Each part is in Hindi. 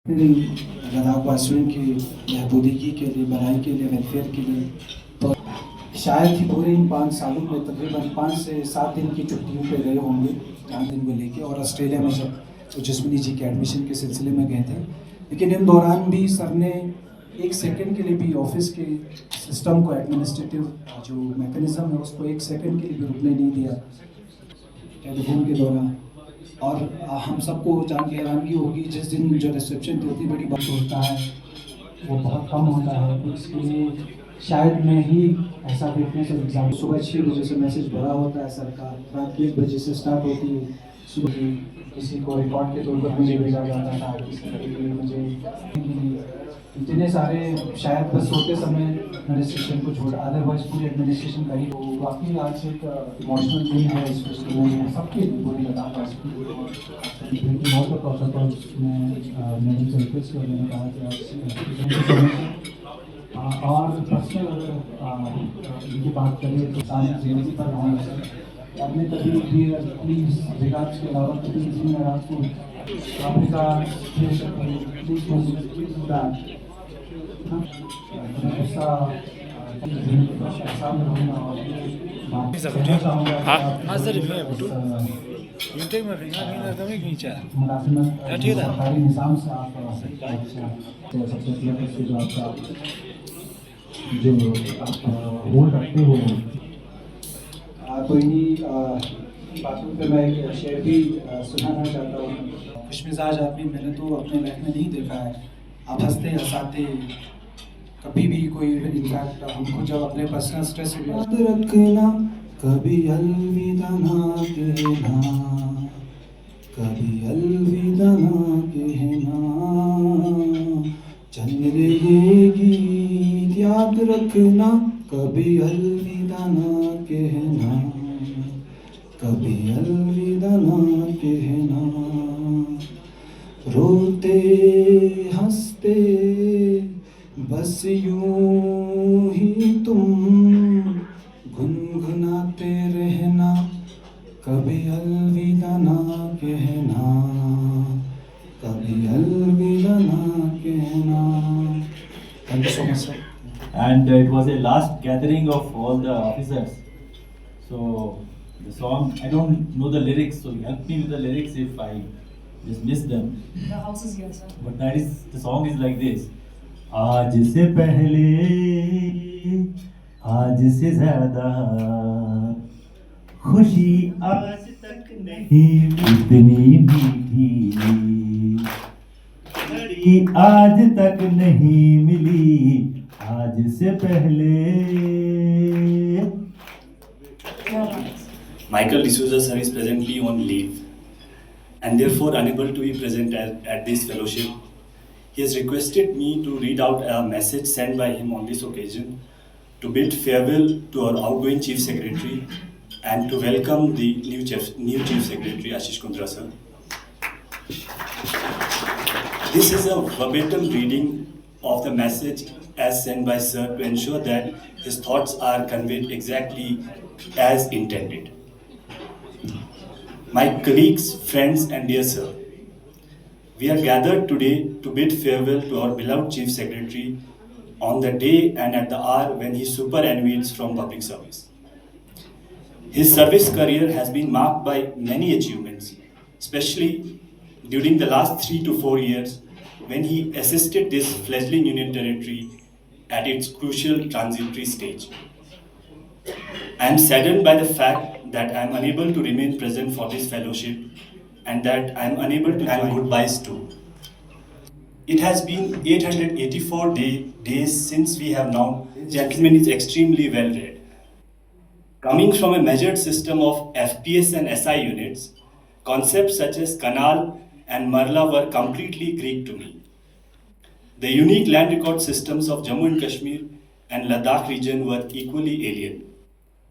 लद्दाखवासियों की बहबूदगी के लिए, भलाई के लिए, वेलफेयर के लिए। तो शायद ही पूरे इन 5 सालों में तकरीबन 5 से 7 दिन की छुट्टियों पे गए होंगे, 4 दिन को लेके, और ऑस्ट्रेलिया में जब ओजस्विनी जी के एडमिशन के सिलसिले में गए थे। लेकिन इन दौरान भी सर ने एक सेकंड के लिए भी ऑफिस के सिस्टम को, एडमिनिस्ट्रेटिव जो मैकेनिज्म है उसको एक सेकंड के लिए भी रुकने नहीं दिया टेलीफोन के दौरान। और हम सबको जान के हैरानगी होगी, जिस दिन जो रिसेप्शन होती बड़ी बात होता है वो बहुत कम होता है, तो इसके लिए शायद मैं ही ऐसा देखने से एग्जाम सुबह 6 बजे से मैसेज भरा होता है सर का, रात 1 बजे से स्टार्ट होती है। सुबह किसी को रिकॉर्ड के तौर पर मुझे भेजा जाता था, किसी के लिए मुझे इतने सारे, शायद बस सोते समय एडमिनिस्ट्रेशन को छोड़, अदरवाइज पूरी एडमिनिस्ट्रेशन का ही। काफ़ी आज एक इमोशनल दिन है इस फेस्टिवल में सबके लिए, पूरी लद्दाख बहुत प्रोटोकॉल में मैंने रिक्वेस्ट किया, मैंने कहा कि आज और पर्सनल अगर इनकी बात करें तो सारी जिंदगी पर होना है आपने कभी भी प्लीज़ रिगार्ड्स के अलावा कभी किसी में आपको अफ्रीका प्लीज़ सरकारी निज़ाम से आप जो आप होल्ड रखते हो, तो इन्हीं बातों पे मैं एक शेर भी सुनाना चाहता हूँ। खुशमिजाज आदमी मैंने तो अपने लाइफ में नहीं देखा है। आप हंसते हंसाते कभी भी कोई, इनफैक्ट हमको जब अपने पर्सनल स्ट्रेस से याद रखना, कभी अलविदा ना कहना, कभी अलविदा ना कहना, चल रहेगी याद रखना, कभी अलविदा ना कहना, कभी अलविदा ना कहना। रोते हंसते बस यूं ही तुम गुनगुनाते रहना, कभी अलविदा ना कहना, कभी अलविदा ना कहना। Thank you so much, sir. And it was a last gathering of all the officers. So the song, I don't know the lyrics, so help me with the lyrics if I just miss them. The house is here, sir. But that is, the song is like this. आज से पहले, आज से ज्यादा खुशी आज तक नहीं इतनी मीठी, घड़ी आज तक नहीं मिली आज से पहले। Michael D'Souza sir is presently on leave and therefore unable to be present at this fellowship. He has requested me to read out a message sent by him on this occasion to bid farewell to our outgoing Chief Secretary and to welcome the new Chief Secretary Ashish Kundra sir. This is a verbatim reading of the message as sent by sir to ensure that his thoughts are conveyed exactly as intended. My colleagues, friends and dear sir, we are gathered today to bid farewell to our beloved Chief Secretary on the day and at the hour when he superannuates from public service. His service career has been marked by many achievements, especially during the last 3 to 4 years when he assisted this fledgling Union Territory at its crucial transitory stage. I am saddened by the fact that I am unable to remain present for this fellowship and that I am unable to join goodbyes too. It has been 884 days since we have now. Gentleman is extremely well read. Coming from a measured system of FPS and SI units, concepts such as Kanal and Marla were completely Greek to me. The unique land record systems of Jammu and Kashmir and Ladakh region were equally alien.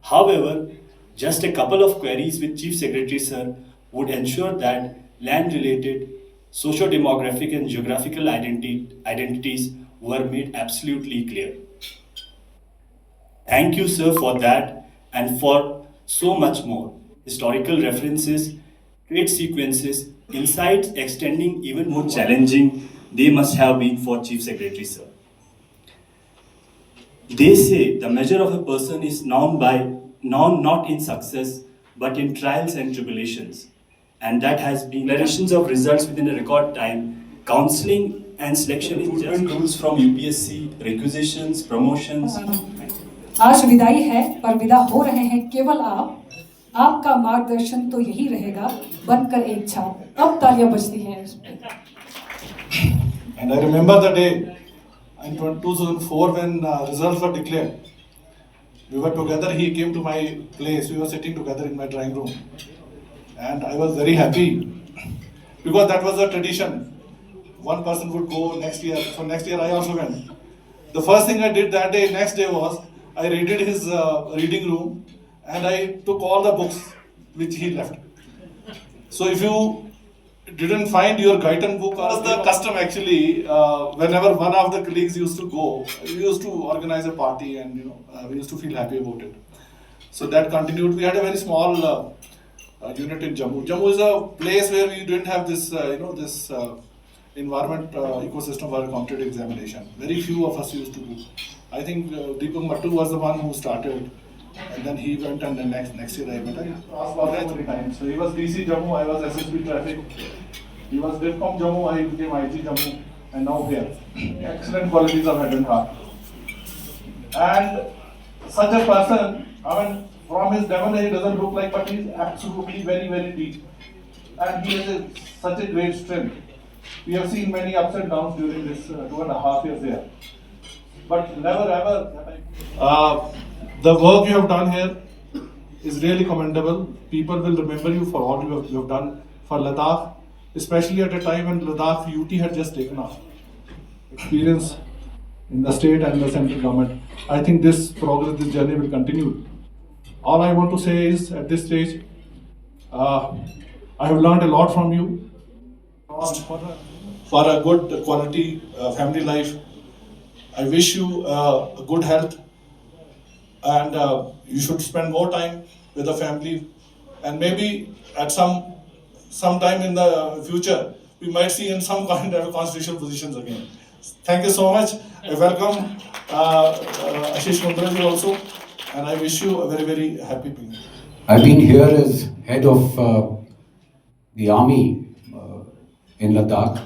However, just a couple of queries with Chief Secretary Sir would ensure that land-related socio-demographic and geographical identities were made absolutely clear. Thank you, sir, for that and for so much more. Historical references, trade sequences, insights extending even more challenging they must have been for Chief Secretary, sir. They say the measure of a person is known not in success, but in trials and tribulations. And that has been declarations of results within a record time, counseling and selection is just rules from UPSC, requisitions, promotions. आज विदाई है पर विदा हो रहे हैं केवल आपका मार्गदर्शन तो यही रहेगा बनकर एक छाप। अब तालियां बजती हैं इस पे। And I remember the day in 2004 when results were declared. We were together, he came to my place, we were sitting together in my drawing room. And I was very happy because that was a tradition. One person would go next year, so next year I also went. The first thing I did that day, next day was, I raided his reading room and I took all the books which he left. So if you didn't find your Guyton book, or the custom actually, whenever one of the colleagues used to go, we used to organize a party and we used to feel happy about it. So that continued. We had a very small unit in Jammu. Jammu is a place where we didn't have this, this environment ecosystem for a competitive examination. Very few of us used to do. I think Deepak Mattu was the one who started, and then he went, and then next year I went. I asked about that 3 times. So he was DC Jammu, I was SSB Traffic. He was DIFCOM Jammu, I became IG Jammu, and now here. Excellent qualities of head and heart. And such a person, I mean, from his demeanor he doesn't look like, but he's absolutely very, very deep. And he has such a great strength. We have seen many ups and downs during this 2.5 years here. But never ever. The work you have done here is really commendable. People will remember you for all you have done for Ladakh, especially at a time when Ladakh UT had just taken off. Experience in the state and the central government. I think this progress, this journey will continue. All I want to say is at this stage, I have learned a lot from you for a good quality family life. I wish you good health, and you should spend more time with the family, and maybe at some time in the future we might see in some kind of constitutional positions again. Thank you so much. I welcome Ashish Mundraji also, and I wish you a very, very happy Pingu. I've been here as head of the army in Ladakh,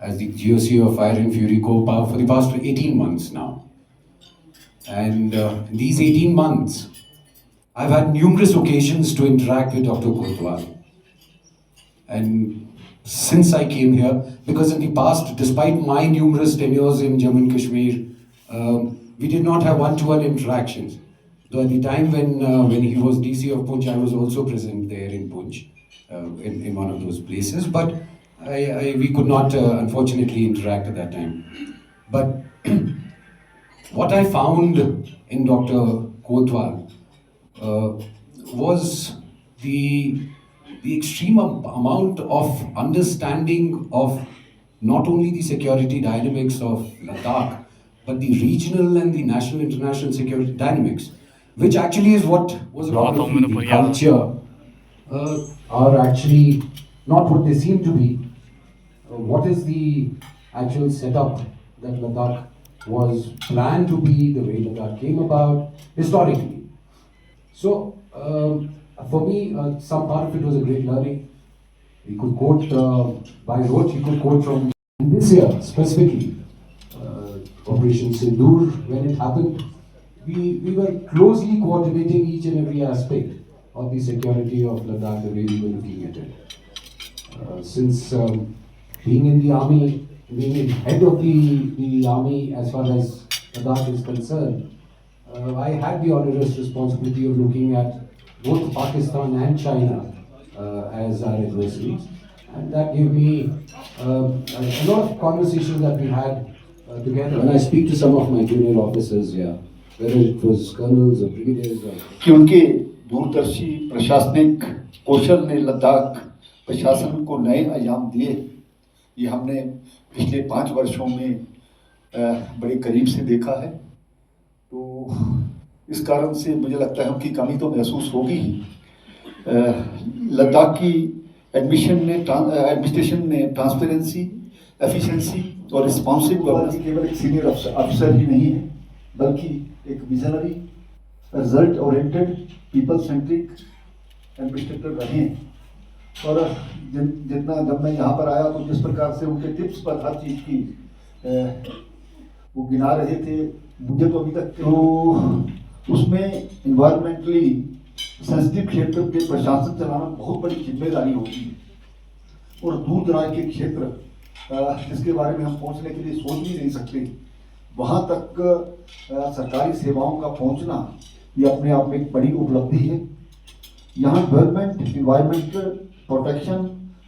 as the GOC of Fire and Fury Corps for the past 18 months now. And in these 18 months, I've had numerous occasions to interact with Dr. Kotwal. And since I came here, because in the past, despite my numerous tenures in Jammu and Kashmir, we did not have one-to-one interactions. Though at the time when he was DC of Poonch, I was also present there in Poonch, in one of those places. But we could not, unfortunately, interact at that time. But what I found in Dr. Kotwal was the extreme amount of understanding of not only the security dynamics of Ladakh, but the regional and the national international security dynamics, which actually is what was a lot of the culture are actually not what they seem to be. What is the actual setup that Ladakh was planned to be, the way Ladakh came about historically. So for me, some part of it was a great learning. We could quote by rote, you could quote from this year specifically, Operation Sindoor, when it happened, we were closely coordinating each and every aspect of the security of Ladakh, the way we were looking at it. Since being in the army, being head of the army as far as Ladakh is concerned, I had the onerous responsibility of looking at both Pakistan and China as our adversaries, and that gave me a lot of conversations that we had together. When I speak to some of my junior officers, whether it was colonels or brigadiers or... कि उनके दूरदर्शी प्रशासनिक कौशल ने लद्दाख प्रशासन को नए आयाम दिए, ये हमने पिछले 5 वर्षों में बड़े करीब से देखा है। तो इस कारण से मुझे लगता है उनकी कमी तो महसूस होगी ही। लद्दाख की एडमिनिस्ट्रेशन ने ट्रांसपेरेंसी, एफिशिएंसी और रिस्पॉन्सिव गवर्नेंस केवल एक सीनियर अफसर ही नहीं है, बल्कि एक visionary, result oriented, people centric administrator रहे हैं। और जितना जब मैं यहाँ पर आया तो जिस प्रकार से उनके टिप्स पर हर चीज़ की वो गिना रहे थे, मुझे तो अभी तक तो उसमें इन्वायरमेंटली सेंसिटिव क्षेत्र के प्रशासन चलाना बहुत बड़ी जिम्मेदारी होती है। और दूर दराज के क्षेत्र जिसके बारे में हम पहुंचने के लिए सोच भी नहीं सकते, वहां तक सरकारी सेवाओं का पहुंचना ये अपने आप में एक बड़ी उपलब्धि है। यहाँ development, environmental protection,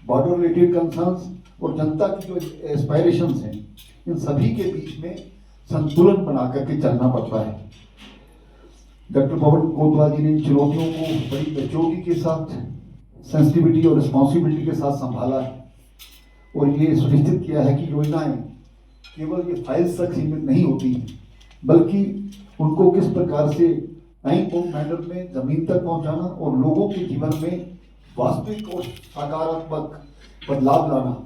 border related concerns और जनता की जो एस्पायरेशंस हैं, इन सभी के बीच में संतुलन बना करके चलना पड़ता है। डॉक्टर पवन कोतवाल जी ने इन चुनौतियों को बड़ी मैच्योरिटी के साथ, सेंसिटिविटी और रिस्पॉन्सिबिलिटी के साथ संभाला है और ये सुनिश्चित किया है कि योजनाएं केवल ये फाइल्स तक सीमित नहीं होती, बल्कि उनको किस प्रकार से टाइम बाउंड मैनर में जमीन तक पहुंचाना और लोगों के जीवन में वास्तविक और सकारात्मक बदलाव लाना।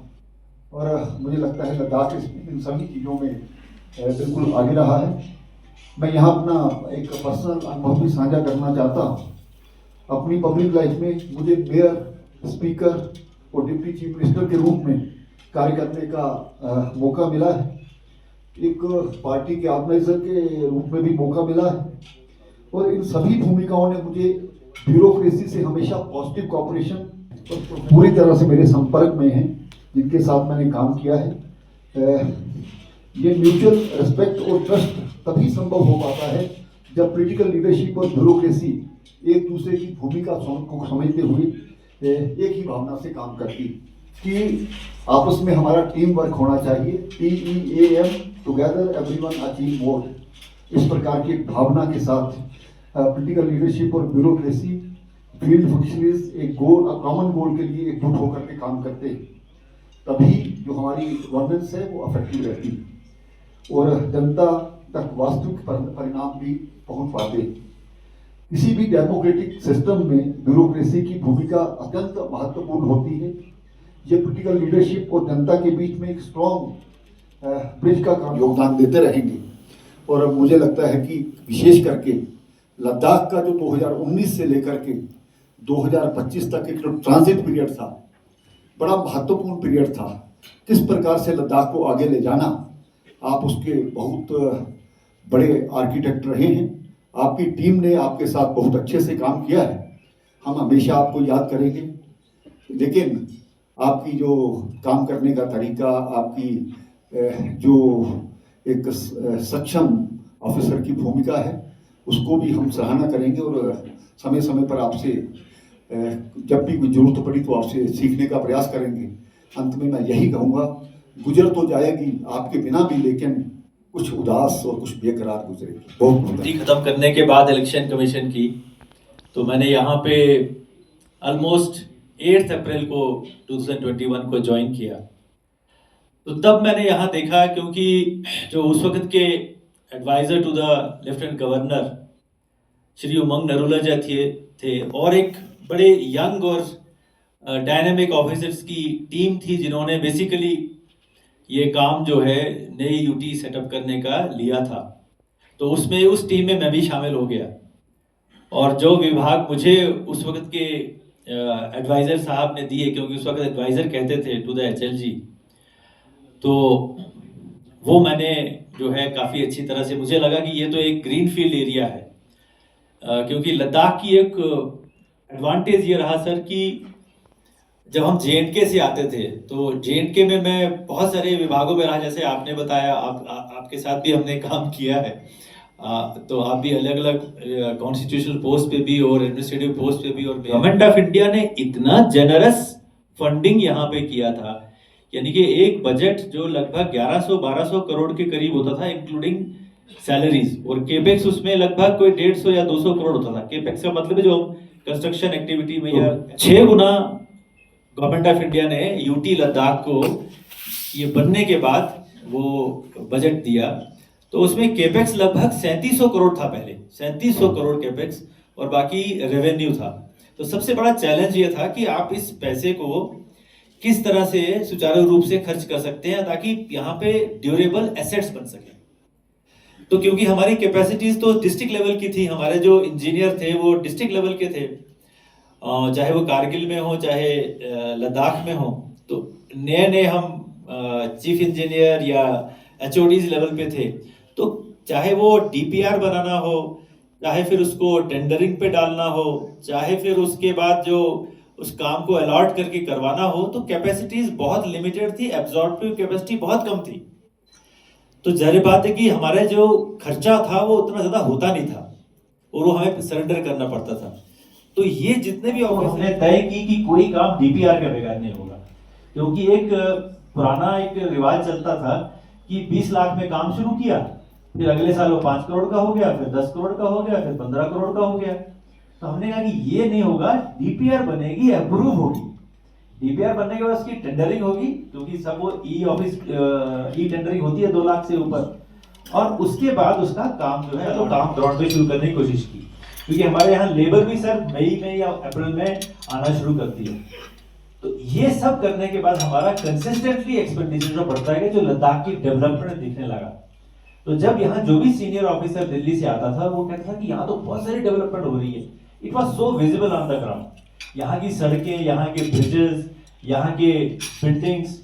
और मुझे लगता है लद्दाख इन सभी चीज़ों में बिल्कुल आगे रहा है। मैं यहाँ अपना एक पर्सनल अनुभव भी साझा करना चाहता हूँ। अपनी पब्लिक लाइफ में मुझे मेयर, स्पीकर और डिप्टी चीफ मिनिस्टर के रूप में कार्य करने का मौका मिला है। एक पार्टी के ऑर्गेनाइजर के रूप में भी मौका मिला है और इन सभी भूमिकाओं ने मुझे ब्यूरोक्रेसी से हमेशा पॉजिटिव कोऑपरेशन पूरी तरह से मेरे संपर्क में हैं, जिनके साथ मैंने काम किया है। ये म्यूचुअल रिस्पेक्ट और ट्रस्ट तभी संभव हो पाता है जब पॉलिटिकल लीडरशिप और ब्यूरोक्रेसी एक दूसरे की भूमिका को समझते हुए एक ही भावना से काम करती कि आपस में हमारा टीम वर्क होना चाहिए। TEAM, together everyone achieve more. इस प्रकार की भावना के साथ पॉलिटिकल लीडरशिप और ब्यूरोक्रेसी, फील्ड फंक्शनरीज एक गोल, कॉमन गोल के लिए एकजुट होकर के काम करते हैं, तभी जो हमारी गवर्नेंस है वो इफेक्टिव रहती है और जनता तक वास्तविक परिणाम भी पहुंच पाते। किसी भी डेमोक्रेटिक सिस्टम में ब्यूरोक्रेसी की भूमिका अत्यंत महत्वपूर्ण होती है। ये पॉलिटिकल लीडरशिप और जनता के बीच में एक स्ट्रॉन्ग ब्रिज का काम योगदान देते रहेंगे। और मुझे लगता है कि विशेष करके लद्दाख का जो 2019 से लेकर के 2025 तक एक जो ट्रांजिट पीरियड था, बड़ा महत्वपूर्ण पीरियड था। किस प्रकार से लद्दाख को आगे ले जाना, आप उसके बहुत बड़े आर्किटेक्ट रहे हैं। आपकी टीम ने आपके साथ बहुत अच्छे से काम किया है, हम हमेशा आपको याद करेंगे। लेकिन आपकी जो काम करने का तरीका, आपकी जो एक सक्षम ऑफिसर की भूमिका है, उसको भी हम सराहना करेंगे और समय समय पर आपसे जब भी कोई जरूरत पड़ी तो आपसे सीखने का प्रयास करेंगे। अंत में मैं यही कहूँगा, गुजर तो जाएगी आपके बिना भी, लेकिन कुछ उदास और कुछ बेकरार गुजरेगी। बहुत खत्म करने के बाद इलेक्शन कमीशन की, तो मैंने यहाँ पे ऑलमोस्ट 8 अप्रैल को 2021 को ज्वाइन किया। तो तब मैंने यहाँ देखा, क्योंकि जो उस वक्त के advisor to the lieutenant governor Shri Umang Narula ji थे और एक बड़े यंग और डायनेमिक ऑफिसर्स की टीम थी, जिन्होंने बेसिकली ये काम जो है नई यूटी सेटअप करने का लिया था। तो उसमें उस टीम में मैं भी शामिल हो गया और जो विभाग मुझे उस वक्त के एडवाइज़र साहब ने दिए, क्योंकि उस वक्त एडवाइज़र कहते थे टू द HLG, तो वो मैंने जो है काफ़ी अच्छी तरह से, मुझे लगा कि ये तो एक ग्रीन फील्ड एरिया है। क्योंकि लद्दाख की एक एडवांटेज ये रहा सर कि जब हम J&K से आते थे तो J&K में मैं बहुत सारे विभागों में रहा, जैसे आपने बताया, आपके साथ भी हमने काम किया है। तो आप भी अलग अलग कॉन्स्टिट्यूशनल पोस्ट पे भी और एडमिनिस्ट्रेटिव पोस्ट पे भी, और गवर्नमेंट ऑफ इंडिया ने इतना जेनरस फंडिंग यहाँ पे किया था, यानी कि एक बजट जो लगभग 1100-1200 करोड़ के करीब होता था, इंक्लूडिंग सैलरीज, और केपेक्स उसमें लगभग कोई 150 या 200 करोड़ होता था। केपेक्स का मतलब है जो कंस्ट्रक्शन एक्टिविटी में, या 6 गुना गवर्नमेंट ऑफ इंडिया ने यूटी लद्दाख को ये बनने के बाद वो बजट दिया। तो उसमें केपेक्स लगभग 3700 करोड़ था पहले, 3700 करोड़ केपेक्स, और बाकी रेवेन्यू था। तो सबसे बड़ा चैलेंज ये था कि आप इस पैसे को किस तरह से सुचारू रूप से खर्च कर सकते हैं ताकि यहाँ पे ड्यूरेबल एसेट्स बन सके। तो क्योंकि हमारी कैपेसिटीज तो डिस्ट्रिक्ट लेवल की थी, हमारे जो इंजीनियर थे वो डिस्ट्रिक्ट लेवल के थे, चाहे वो कारगिल में हो चाहे लद्दाख में हो। तो नए नए हम चीफ इंजीनियर या HODs लेवल पे थे, तो चाहे वो DPR बनाना हो, चाहे फिर उसको टेंडरिंग पे डालना हो, चाहे फिर उसके बाद जो उस काम को अलॉट करके करवाना हो, तो कैपेसिटीज बहुत लिमिटेड थी, एब्जॉर्बिव कैपेसिटी बहुत कम थी। तो जाहिर बात है कि हमारा जो खर्चा था वो उतना ज़्यादा होता नहीं था और वो हमें सरेंडर करना पड़ता था। तो ये जितने भी हमने तय की कि कोई काम DPR के बगैर नहीं होगा, क्योंकि एक पुराना एक रिवाज चलता था कि 20 लाख में काम शुरू किया, फिर अगले साल वो 5 करोड़ का हो गया, फिर 10 करोड़ का हो गया, फिर 15 करोड़ का हो गया। तो हमने कहा कि ये नहीं होगा, DPR बनेगी, अप्रूव होगी। DPR बनने के बाद उसकी टेंडरिंग होगी, क्योंकि सब वो ई टेंडरिंग होती है 2 लाख से ऊपर, और उसके बाद उसका काम जो है तो काम ग्राउंड पे शुरू करने की कोशिश की। क्योंकि हमारे यहाँ लेबर भी सर मई में या अप्रैल में आना शुरू करती है। तो ये सब करने के बाद हमारा कंसिस्टेंटली एक्सपेंडिचर जो बढ़ता है, जो लद्दाख की डेवलपमेंट दिखने लगा। तो जब यहाँ जो भी सीनियर ऑफिसर दिल्ली से आता था वो कहता था कि यहाँ तो बहुत सारी डेवलपमेंट हो रही है। It was so visible on the ground. यहाँ की सड़कें, यहाँ के ब्रिजेस, यहाँ के बिल्डिंग्स,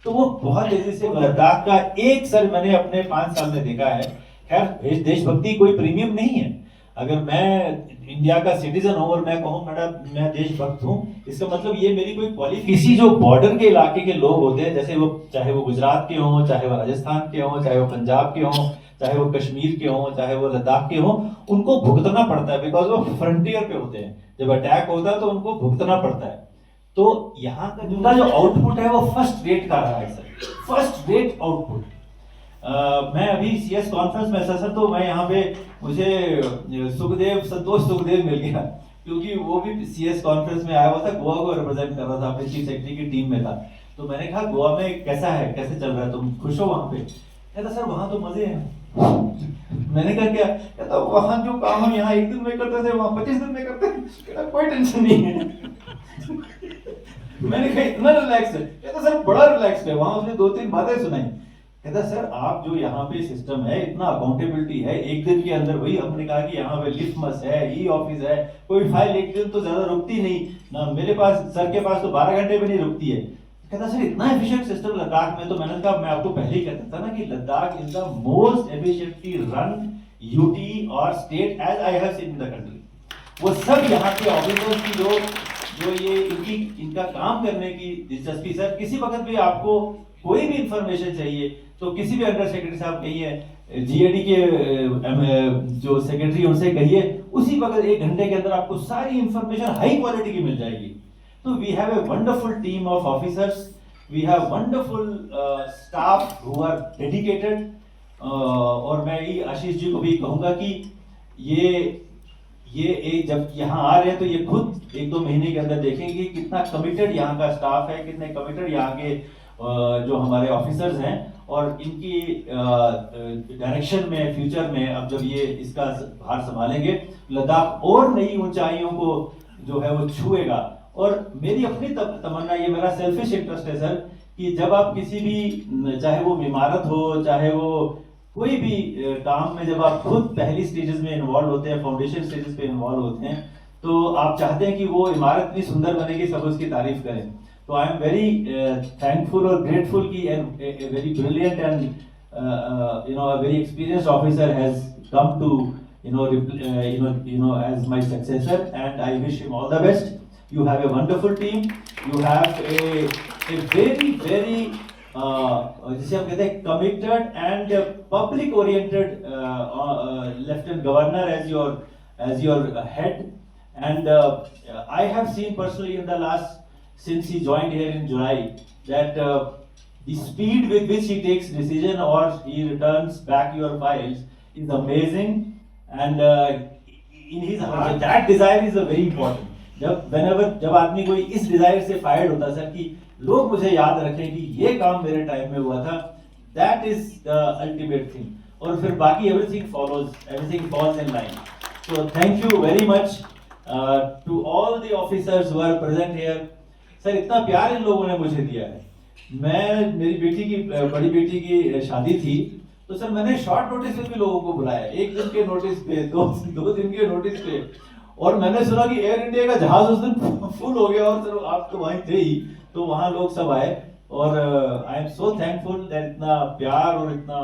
तो वो बहुत तेजी से लद्दाख का एक सर मैंने अपने 5 साल में देखा है। खैर देशभक्ति कोई प्रीमियम नहीं है। अगर मैं इंडिया का सिटीजन हूँ और मैं कहूँ मैडम मैं देशभक्त हूँ, इसका मतलब ये मेरी कोई क्वालिफिकेशन। किसी जो बॉर्डर के इलाके के लोग होते हैं, जैसे वो चाहे वो गुजरात के हों, चाहे वो राजस्थान के हों, चाहे वो पंजाब के हों, चाहे वो कश्मीर के हों, चाहे वो लद्दाख के हों, उनको भुगतना पड़ता है, बिकॉज वो फ्रंटियर पे होते हैं। जब अटैक होता है तो उनको भुगतना पड़ता है। तो यहाँ का जिनका जो आउटपुट है वो फर्स्ट रेट का रहा है सर, फर्स्ट रेट आउटपुट। मैं अभी CS कॉन्फ्रेंस में सर, तो मैं यहाँ पे मुझे संतोष सुखदेव मिल गया, क्योंकि वो भी CS कॉन्फ्रेंस में आया हुआ था, गोवा को रिप्रेजेंट कर रहा था, अपने चीफ सेक्रेटरी की टीम में था। तो मैंने कहा गोवा में कैसा है, कैसे चल रहा है, तुम खुश हो वहाँ पे? कहता सर वहाँ तो मजे हैं। मैंने कहा क्या? कहता वहाँ जो काम हम यहाँ 1 दिन में करते थे वहाँ 25 दिन में करते हैं, कोई टेंशन नहीं है। मैंने कहा इतना रिलैक्स है? कहता सर बड़ा रिलैक्स है। वहाँ उसने 2-3 बातें सुनाई। कहता सर आप जो यहाँ पे सिस्टम है, इतना अकाउंटेबिलिटी है, 1 दिन के अंदर वही हमने कहा कि यहाँ पे लिफ्टमस है, ई-ऑफिस है, कोई फाइल 1 दिन तो ज्यादा रुकती नहीं ना, मेरे पास सर के पास तो 12 घंटे भी नहीं रुकती है। कहता सर इतना एफिशिएंट सिस्टम लद्दाख में। तो मैंने कहा मैं आपको पहले ही कहता था ना कि Ladakh is the most efficiently run UT और state as I have seen in the country. वो सब यहाँ के ऑफिसर्स की जो ये इनका काम करने की दिलचस्पी। सर किसी वक्त भी आपको कोई भी इंफॉर्मेशन चाहिए तो किसी भी अंडर सेक्रेटरी साहब कहिए, GAD के जो सेक्रेटरी उनसे कहिए, उसी वक्त 1 घंटे के अंदर आपको सारी इंफॉर्मेशन हाई क्वालिटी की मिल जाएगी। तो we have a wonderful team of officers, we have wonderful staff who are dedicated. और मैं ये आशीष जी को भी कहूंगा कि ये जब यहाँ आ रहे हैं तो ये खुद 1-2 महीने के अंदर देखेंगे कितना कमिटेड यहाँ का स्टाफ है, कितने कमिटेड यहाँ के जो हमारे ऑफिसर्स हैं, और इनकी डायरेक्शन में फ्यूचर में अब जब ये इसका भार संभालेंगे, लद्दाख और नई ऊंचाइयों को जो है वो छुएगा। और मेरी अपनी तमन्ना, ये मेरा सेल्फिश इंटरेस्ट है सर, कि जब आप किसी भी, चाहे वो इमारत हो, चाहे वो कोई भी काम में, जब आप खुद पहली स्टेजेस में इन्वॉल्व होते हैं, फाउंडेशन स्टेजेस पे इन्वॉल्व होते हैं, तो आप चाहते हैं कि वो इमारत इतनी सुंदर बने कि सब उसकी तारीफ करें। तो आई एम वेरी थैंकफुल और ग्रेटफुल कि a very brilliant and a very experienced officer has come to as my successor, and I wish him all the best. You have a wonderful team. You have a very जिसे हम कहते हैं committed and public oriented Lieutenant Governor as your head, and I have seen personally in the last, since he joined here in July, that the speed with which he takes decision or he returns back your files is amazing, and in his heart that desire is a very important. जब आदमी कोई इस डिजायर से फायर्ड होता सर कि लोग मुझे याद रखें कि ये काम मेरे टाइम में हुआ था, that is the ultimate thing. और फिर बाकी everything falls in line. So thank you very much to all the officers who are present here. Sir इतना प्यार इन लोगों ने मुझे दिया है। मेरी बेटी की बड़ी बेटी की शादी थी, तो सर मैंने शॉर्ट नोटिस पे भी लोगों को बुलाया, 1 दिन के नोटिस पे, दो दिन के नोटिस पे, और मैंने सुना कि एयर इंडिया का जहाज उस दिन फुल हो गया, और सर आप तो वहीं थे ही, तो वहाँ लोग सब आए, और I am so thankful that इतना प्यार और इतना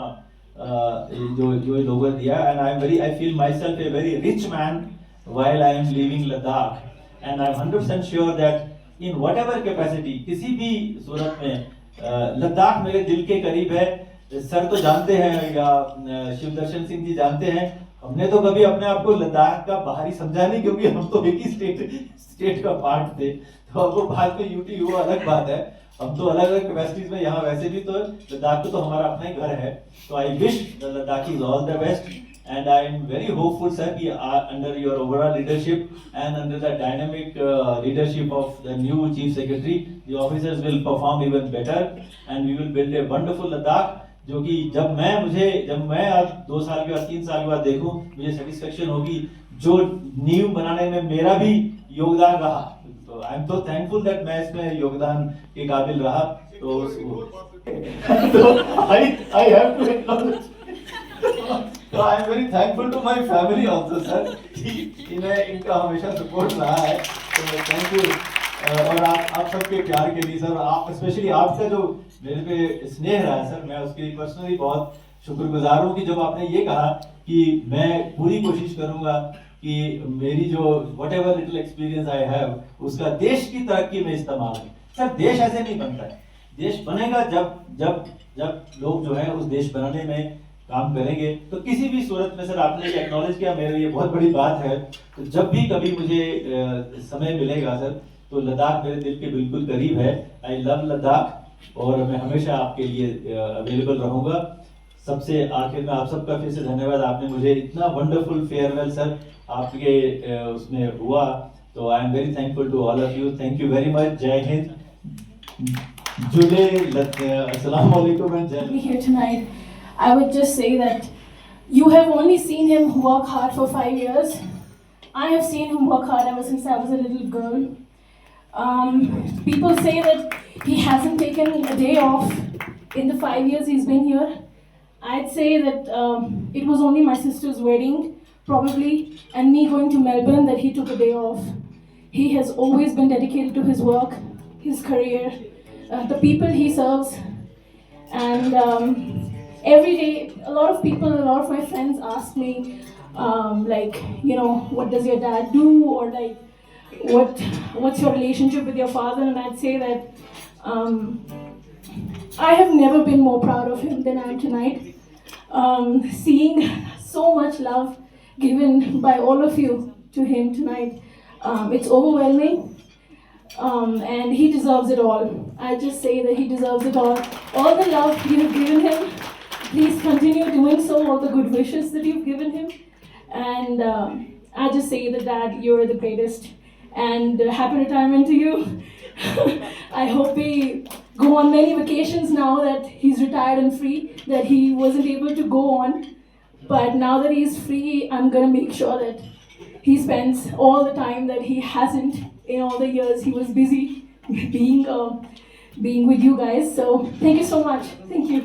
जो लोगों ने दिया, and I feel my self a very rich man while I am leaving Ladakh, and I am 100% sure that in whatever capacity, किसी भी सूरत में लद्दाख मेरे दिल के करीब है। सर तो जानते हैं, या शिवदर्शन सिंह जी जानते हैं, हमने तो कभी अपने आप को लद्दाख का बाहरी समझा नहीं, क्योंकि हम तो एक ही स्टेट का पार्ट थे। तो अब वो बाद में यूटी हुआ अलग बात है, हम तो अलग अलग कैपेसिटीज में यहाँ वैसे भी, तो लद्दाख तो हमारा अपना ही घर है। तो I wish the Ladakhis all the best, and I am very hopeful, sir, under your overall leadership and under the dynamic leadership of the new chief secretary, the officers will perform even better, and we will build a wonderful Ladakh, जो कि जब मैं अब 2 साल के बाद 3 साल के बाद देखूं, मुझे सेटिस्फेक्शन होगी जो नींव बनाने में मेरा भी योगदान रहा। तो I M so thankful that मैं इसमें योगदान के काबिल रहा। तो I have to acknowledge, तो I am very thankful to my family also sir, इन्हें इनका हमेशा सपोर्ट रहा है, तो थैंक यू। और आप सबके प्यार के लिए सर, आप स्पेशली आपका जो मेरे पे स्नेह रहा है सर, मैं उसके लिए पर्सनली बहुत शुक्रगुजार हूँ कि जब आपने ये कहा कि मैं पूरी कोशिश करूँगा कि मेरी जो whatever little experience I have उसका देश की तरक्की में इस्तेमाल है। सर देश ऐसे नहीं बनता है, देश बनेगा जब लोग जो है उस देश बनाने में काम करेंगे। तो किसी भी सूरत में सर आपने ये एक्नॉलेज किया, मेरे लिए बहुत बड़ी बात है। तो जब भी कभी मुझे समय मिलेगा सर, तो लद्दाख मेरे दिल के बिल्कुल करीब है। आई लव लद्दाख, और मैं हमेशा आपके लिए अवेलेबल रहूँगा। सबसे आखिर में आप सबका फिर से धन्यवाद, आपने मुझे इतना वंडरफुल फेयरवेल सर आपके उसमें हुआ, तो I am very thankful to all of you. Thank you very much. जय हिंद, जुले अस्सलाम वालेकुम एंड जय Hind. I would just say that you have only seen him work hard for 5 years. I have seen him work hard ever since I was a little girl. People say that he hasn't taken a day off in the 5 years he's been here. I'd say that it was only my sister's wedding, probably, and me going to Melbourne that he took a day off. He has always been dedicated to his work, his career, the people he serves, and every day, a lot of people, a lot of my friends ask me, like, you know, what does your dad do, or like, what's your relationship with your father? And I'd say that I have never been more proud of him than I am tonight. Seeing so much love given by all of you to him tonight, it's overwhelming, and he deserves it all. I just say that he deserves it all. All the love you have given him, please continue doing so, all the good wishes that you've given him. And I just say that Dad, you're the greatest. And happy retirement to you. I hope we go on many vacations now that he's retired and free, that he wasn't able to go on. But now that he's free, I'm going to make sure that he spends all the time that he hasn't in all the years he was busy being with you guys. So thank you so much. Thank you.